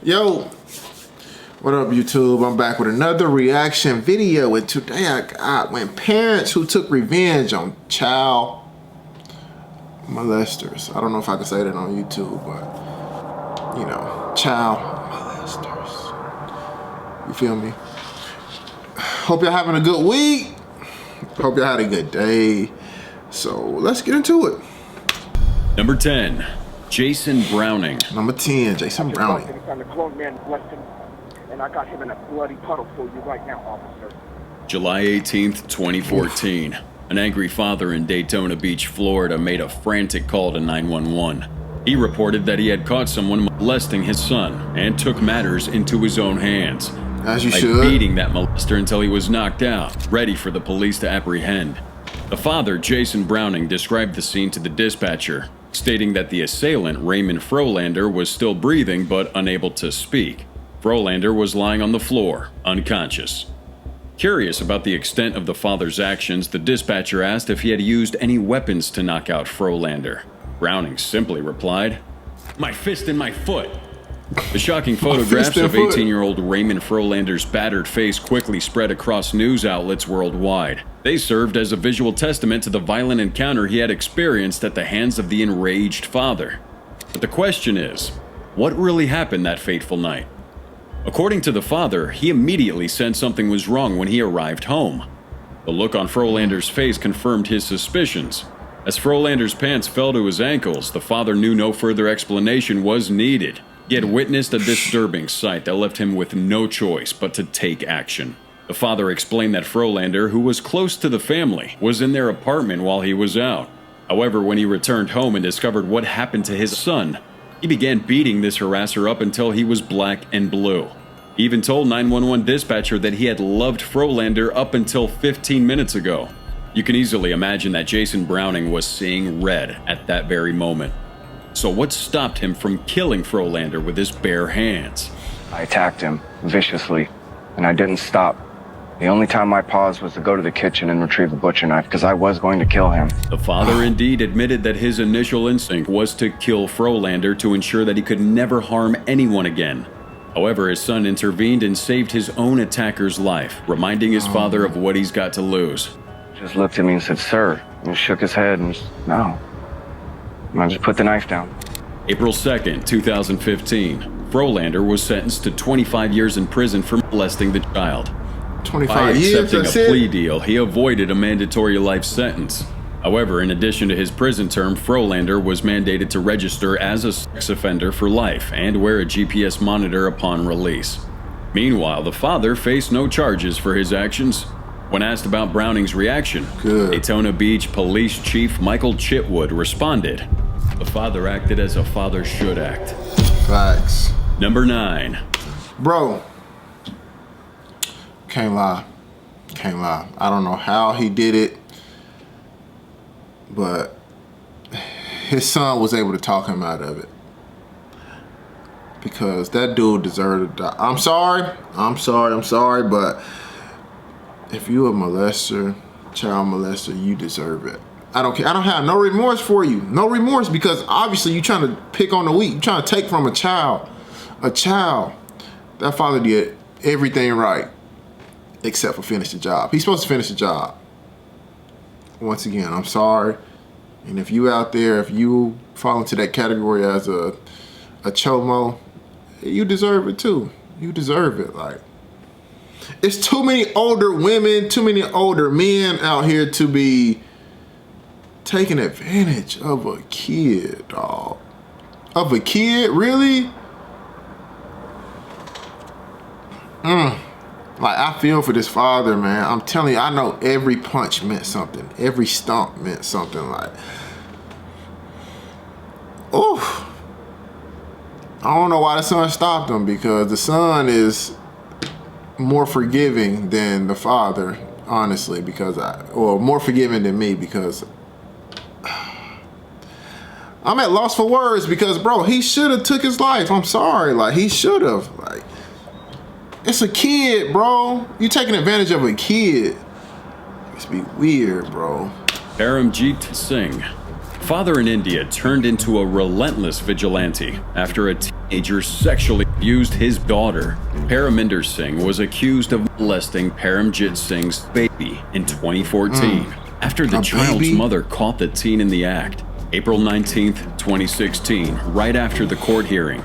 Yo, what up YouTube? I'm back with another reaction video, and today I got when parents who took revenge on child molesters. I don't know if I can say that on YouTube, but you know, child molesters. You feel me? Hope y'all having a good week. Hope y'all had a good day. So let's get into it. Number 10. Jason Browning. Number 10, Jason Browning. And I got him in a bloody puddle for you right now, officer. July 18th, 2014. Oof. An angry father in Daytona Beach, Florida made a frantic call to 911. He reported that he had caught someone molesting his son and took matters into his own hands. As you by should. Beating that molester until he was knocked out, ready for the police to apprehend. The father, Jason Browning, described the scene to the dispatcher, stating that the assailant, Raymond Frolander, was still breathing but unable to speak. Frolander was lying on the floor, unconscious. Curious about the extent of the father's actions, the dispatcher asked if he had used any weapons to knock out Frolander. Browning simply replied, "My fist and my foot." The shocking photographs of 18-year-old Raymond Frolander's battered face quickly spread across news outlets worldwide. They served as a visual testament to the violent encounter he had experienced at the hands of the enraged father. But the question is, what really happened that fateful night? According to the father, he immediately sensed something was wrong when he arrived home. The look on Frolander's face confirmed his suspicions. As Frolander's pants fell to his ankles, the father knew no further explanation was needed. He had witnessed a disturbing sight that left him with no choice but to take action. The father explained that Frolander, who was close to the family, was in their apartment while he was out. However, when he returned home and discovered what happened to his son, he began beating this harasser up until he was black and blue. He even told 911 dispatcher that he had loved Frolander up until 15 minutes ago. You can easily imagine that Jason Browning was seeing red at that very moment. So what stopped him from killing Frolander with his bare hands? I attacked him viciously, and I didn't stop. The only time I paused was to go to the kitchen and retrieve a butcher knife, because I was going to kill him. The father indeed admitted that his initial instinct was to kill Frolander to ensure that he could never harm anyone again. However, his son intervened and saved his own attacker's life, reminding his father of what he's got to lose. He just looked at me and said, "Sir," and shook his head and no. And I just put the knife down. April 2nd, 2015, Frolander was sentenced to 25 years in prison for molesting the child. 25 years, By accepting that's a plea it? deal, he avoided a mandatory life sentence. However, in addition to his prison term, Frolander was mandated to register as a sex offender for life and wear a GPS monitor upon release. Meanwhile, the father faced no charges for his actions. When asked about Browning's reaction, Daytona Beach Police Chief Michael Chitwood responded, "The father acted as a father should act." Facts. Number 9. Bro, can't lie. Can't lie. I don't know how he did it, but his son was able to talk him out of it. Because that dude deserved to die. I'm sorry, but if you a molester, child molester, you deserve it. I don't care. I don't have no remorse for you. No remorse, because obviously you're trying to pick on the weak. You're trying to take from a child. A child. That father did everything right except for finish the job. He's supposed to finish the job. Once again, I'm sorry. And if you out there, if you fall into that category as a chomo, you deserve it too. You deserve it. Like, it's too many older women, too many older men out here to be taking advantage of a kid, dog. Of a kid, really? Like, I feel for this father, man. I'm telling you, I know every punch meant something. Every stomp meant something. Like, oof. I don't know why the son stopped him, because the son is more forgiving than the father, honestly, because or more forgiving than me, because I'm at loss for words, because bro, he should have took his life. I'm sorry, like, he should have. Like, it's a kid, bro. You taking advantage of a kid. It's be weird, bro. Paramjeet Singh. Father in India turned into a relentless vigilante after a teenager sexually abused his daughter. Paraminder Singh was accused of molesting Paramjit Singh's baby in 2014 after the child's mother caught the teen in the act. April 19, 2016, right after the court hearing,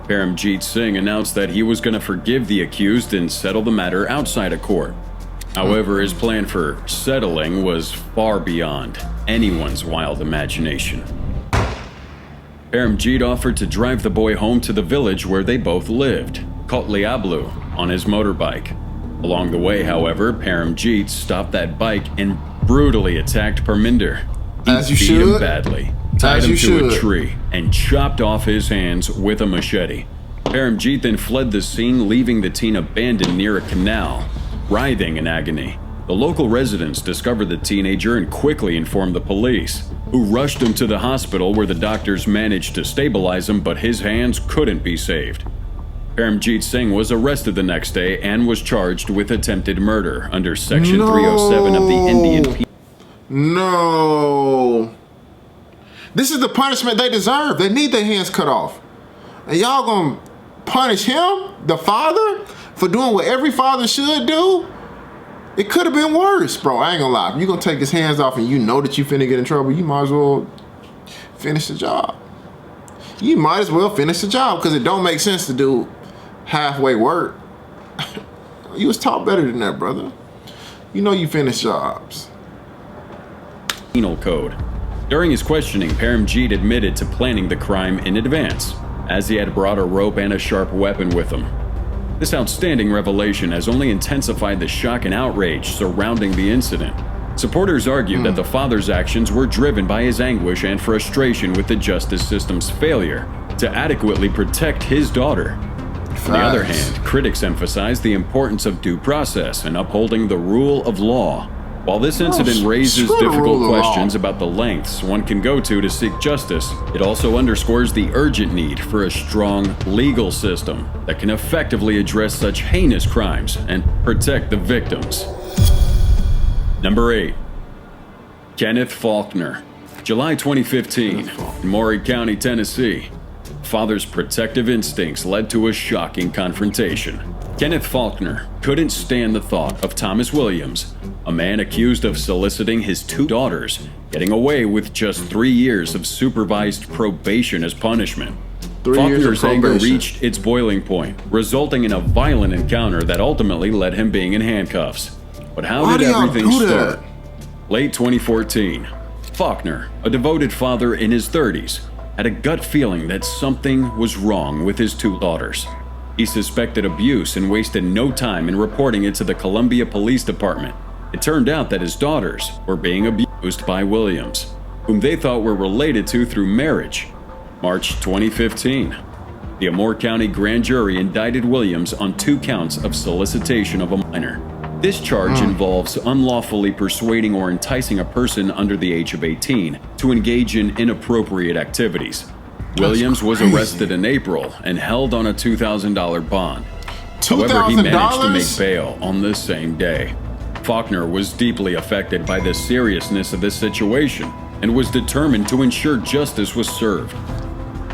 Paramjit Singh announced that he was going to forgive the accused and settle the matter outside of court. However, his plan for settling was far beyond anyone's wild imagination. Paramjit offered to drive the boy home to the village where they both lived, Kotliablu, on his motorbike. Along the way, however, Paramjit stopped that bike and brutally attacked Parminder. He beat him badly, tied him to a tree, and chopped off his hands with a machete. Paramjit then fled the scene, leaving the teen abandoned near a canal, writhing in agony. The local residents discovered the teenager and quickly informed the police, who rushed him to the hospital where the doctors managed to stabilize him, but his hands couldn't be saved. Paramjit Singh was arrested the next day and was charged with attempted murder under Section 307 of the Indian Penal. No. This is the punishment they deserve. They need their hands cut off. And y'all gonna punish him, the father, for doing what every father should do? It could have been worse, bro. I ain't gonna lie. If you're gonna take his hands off and you know that you finna get in trouble, you might as well finish the job. You might as well finish the job, because it don't make sense to do halfway work. You was taught better than that, brother. You know you finish jobs. Penal Code. During his questioning, Paramjit admitted to planning the crime in advance, as he had brought a rope and a sharp weapon with him. This outstanding revelation has only intensified the shock and outrage surrounding the incident. Supporters argued that the father's actions were driven by his anguish and frustration with the justice system's failure to adequately protect his daughter. On the other hand, critics emphasized the importance of due process and upholding the rule of law. While this incident raises difficult questions about the lengths one can go to seek justice, it also underscores the urgent need for a strong legal system that can effectively address such heinous crimes and protect the victims. Number 8. Kenneth Faulkner. July 2015, in Maury County, Tennessee. Father's protective instincts led to a shocking confrontation. Kenneth Faulkner couldn't stand the thought of Thomas Williams, a man accused of soliciting his 2 daughters, getting away with just 3 years of supervised probation as punishment. Faulkner's anger reached its boiling point, resulting in a violent encounter that ultimately led him being in handcuffs. But how did everything start? Late 2014, Faulkner, a devoted father in his 30s, had a gut feeling that something was wrong with his 2 daughters. He suspected abuse and wasted no time in reporting it to the Columbia Police Department. It turned out that his daughters were being abused by Williams, whom they thought were related to through marriage. March 2015. The Amur County grand jury indicted Williams on 2 counts of solicitation of a minor. This charge involves unlawfully persuading or enticing a person under the age of 18 to engage in inappropriate activities. Williams was arrested in April and held on a $2,000 bond. However, he managed to make bail on the same day. Faulkner was deeply affected by the seriousness of this situation and was determined to ensure justice was served.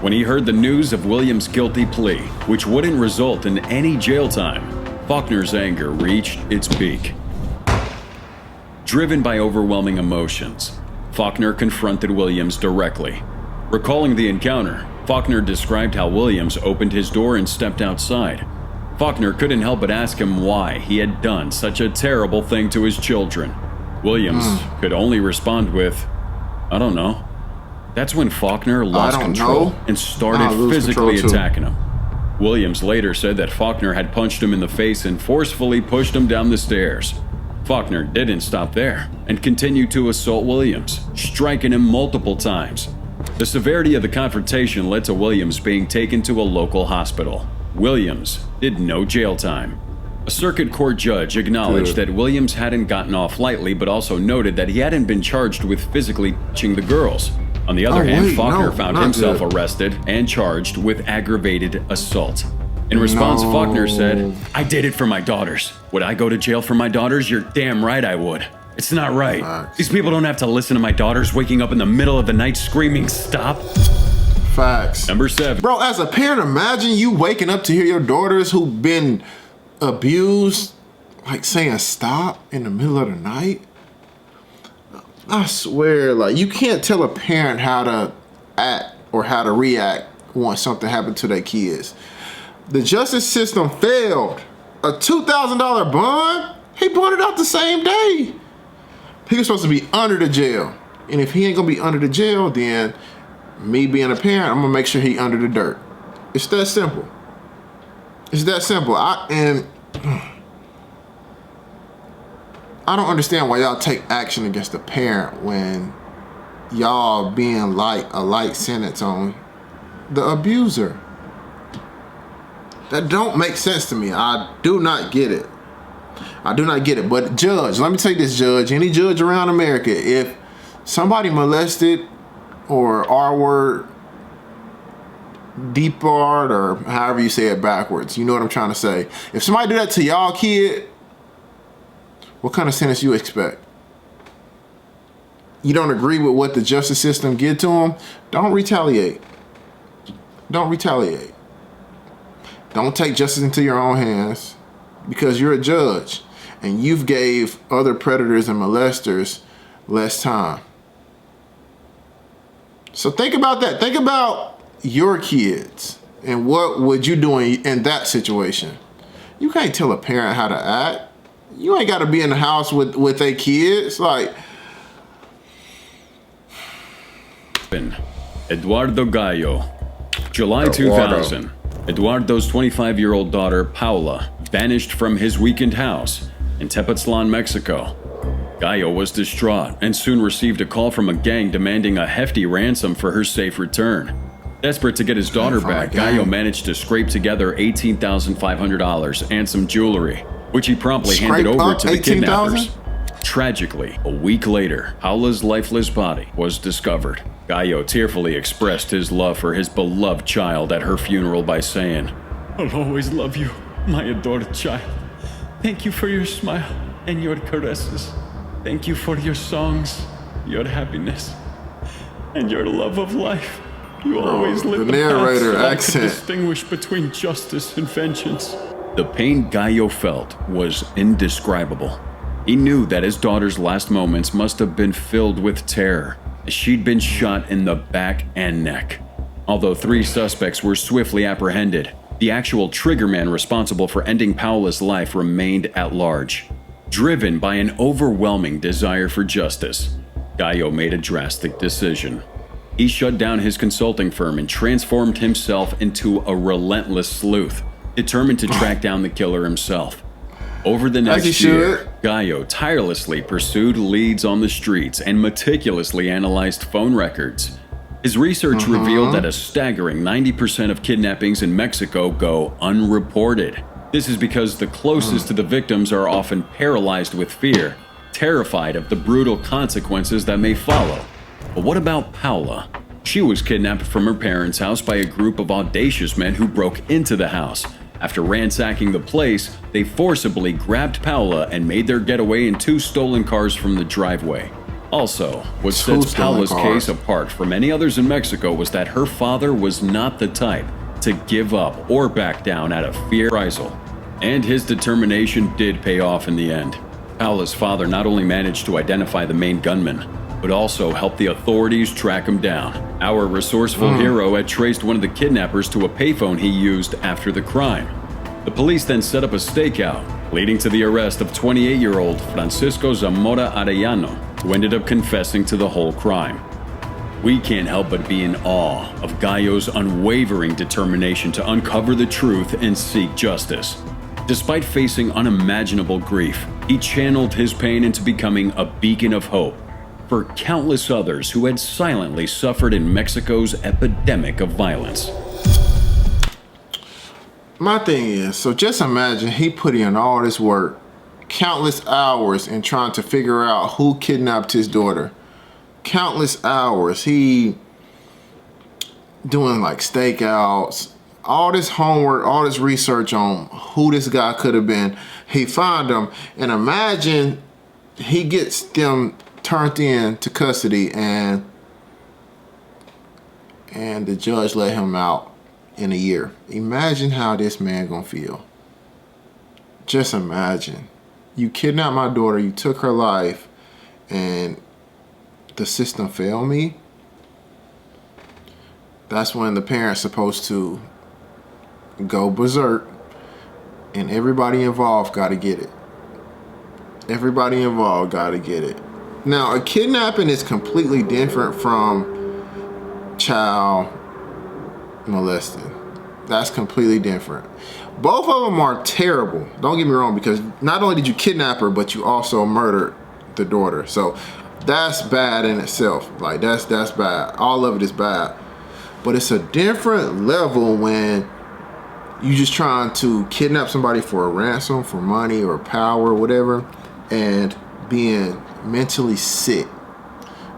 When he heard the news of Williams' guilty plea, which wouldn't result in any jail time, Faulkner's anger reached its peak. Driven by overwhelming emotions, Faulkner confronted Williams directly. Recalling the encounter, Faulkner described how Williams opened his door and stepped outside. Faulkner couldn't help but ask him why he had done such a terrible thing to his children. Williams could only respond with, "I don't know." That's when Faulkner lost control and started physically attacking him. Williams later said that Faulkner had punched him in the face and forcefully pushed him down the stairs. Faulkner didn't stop there and continued to assault Williams, striking him multiple times. The severity of the confrontation led to Williams being taken to a local hospital. Williams did no jail time. A circuit court judge acknowledged that Williams hadn't gotten off lightly, but also noted that he hadn't been charged with physically touching the girls. On the other hand, Faulkner found himself arrested and charged with aggravated assault. In response, Faulkner said, "I did it for my daughters. Would I go to jail for my daughters? You're damn right I would." It's not right. Facts. These people don't have to listen to my daughters waking up in the middle of the night screaming, stop. Facts. Number 7. Bro, as a parent, imagine you waking up to hear your daughters who've been abused, like saying stop in the middle of the night. I swear, like, you can't tell a parent how to act or how to react once something happened to their kids. The justice system failed. A $2,000 bond? He bonded out the same day. He was supposed to be under the jail. And if he ain't gonna be under the jail, then me being a parent, I'm gonna make sure he under the dirt. It's that simple. It's that simple. I don't understand why y'all take action against a parent when y'all being like a light sentence on the abuser. That don't make sense to me. I do not get it. I do not get it. But judge, let me take this, judge. Any judge around America, if somebody molested or R-word, D-part, or however you say it backwards, you know what I'm trying to say. If somebody do that to y'all kid, what kind of sentence you expect? You don't agree with what the justice system get to them? Don't retaliate. Don't retaliate. Don't take justice into your own hands, because you're a judge and you've gave other predators and molesters less time. So think about that. Think about your kids and what would you do in that situation. You can't tell a parent how to act. You ain't got to be in the house with their kids. Like, Eduardo Gallo. July 2000. Eduardo's 25-year-old daughter, Paula, vanished from his weekend house in Tepoztlan, Mexico. Gallo was distraught and soon received a call from a gang demanding a hefty ransom for her safe return. Desperate to get his daughter back, Gallo managed to scrape together $18,500 and some jewelry, which he promptly handed over to the kidnappers. Tragically, a week later, Paula's lifeless body was discovered. Gallo tearfully expressed his love for his beloved child at her funeral by saying, "I'll always love you, my adored child. Thank you for your smile and your caresses. Thank you for your songs, your happiness, and your love of life. You always lit the narrator path so I accent. could distinguish between justice and vengeance." The pain Gallo felt was indescribable. He knew that his daughter's last moments must have been filled with terror, as she'd been shot in the back and neck. Although 3 suspects were swiftly apprehended, the actual triggerman responsible for ending Paula's life remained at large. Driven by an overwhelming desire for justice, Gallo made a drastic decision. He shut down his consulting firm and transformed himself into a relentless sleuth, determined to track down the killer himself. Over the next year, Gallo tirelessly pursued leads on the streets and meticulously analyzed phone records. His research revealed that a staggering 90% of kidnappings in Mexico go unreported. This is because the closest to the victims are often paralyzed with fear, terrified of the brutal consequences that may follow. But what about Paula? She was kidnapped from her parents' house by a group of audacious men who broke into the house. After ransacking the place, they forcibly grabbed Paula and made their getaway in 2 stolen cars from the driveway. Also, what sets Paula's case apart from any others in Mexico was that her father was not the type to give up or back down out of fear or reprisal. And his determination did pay off in the end. Paula's father not only managed to identify the main gunman, but also helped the authorities track him down. Our resourceful hero had traced one of the kidnappers to a payphone he used after the crime. The police then set up a stakeout, leading to the arrest of 28-year-old Francisco Zamora Arellano, who ended up confessing to the whole crime. We can't help but be in awe of Gallo's unwavering determination to uncover the truth and seek justice. Despite facing unimaginable grief, he channeled his pain into becoming a beacon of hope for countless others who had silently suffered in Mexico's epidemic of violence. My thing is, so just imagine he put in all this work, countless hours in trying to figure out who kidnapped his daughter. Countless hours. He doing like stakeouts, all this homework, all this research on who this guy could have been. He found him, and imagine he gets them turned in to custody, and the judge let him out in a year. Imagine how this man gonna feel. Just imagine. You kidnapped my daughter, you took her life, and the system failed me. That's when the parent's supposed to go berserk, and everybody involved got to get it. Everybody involved got to get it. Now, a kidnapping is completely different from child molesting. That's completely different. Both of them are terrible. Don't get me wrong, because not only did you kidnap her, but you also murdered the daughter. So that's bad in itself. Like that's bad. All of it is bad. But it's a different level when you just trying to kidnap somebody for a ransom, for money or power or whatever, and being mentally sick.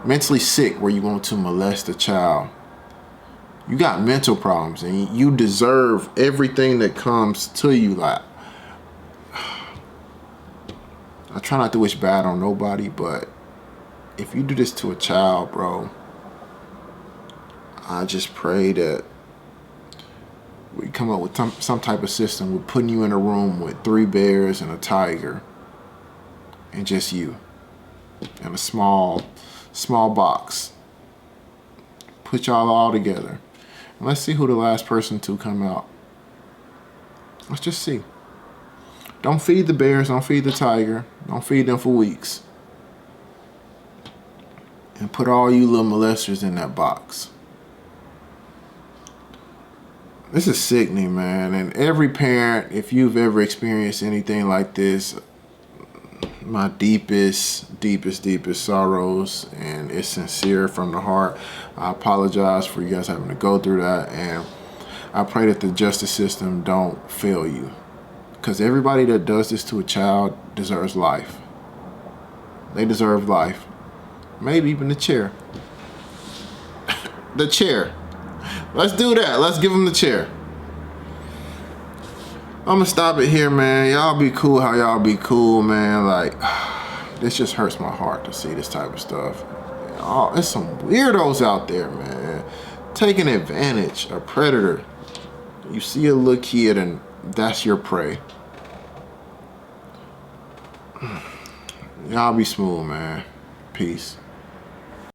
Mentally sick where you want to molest a child. You got mental problems and you deserve everything that comes to you. Like, I try not to wish bad on nobody, but if you do this to a child, bro, I just pray that we come up with some type of system with putting you in a room with 3 bears and a tiger and just you in a small box. Put y'all all together. And let's see who the last person to come out. Let's just see. Don't feed the bears, don't feed the tiger, don't feed them for weeks. And put all you little molesters in that box. This is sickening, man. And every parent, if you've ever experienced anything like this, my deepest sorrows, and it's sincere from the heart. I apologize for you guys having to go through that, and I pray that the justice system don't fail you, because everybody that does this to a child deserves life. They deserve life. Maybe even the chair. The chair. Let's do that. Let's give them the chair. I'm gonna stop it here, man. Y'all be cool how y'all be cool, man. Like, this just hurts my heart to see this type of stuff. Oh, there's some weirdos out there, man. Taking advantage, a predator. You see a little kid and that's your prey. Y'all be smooth, man. Peace.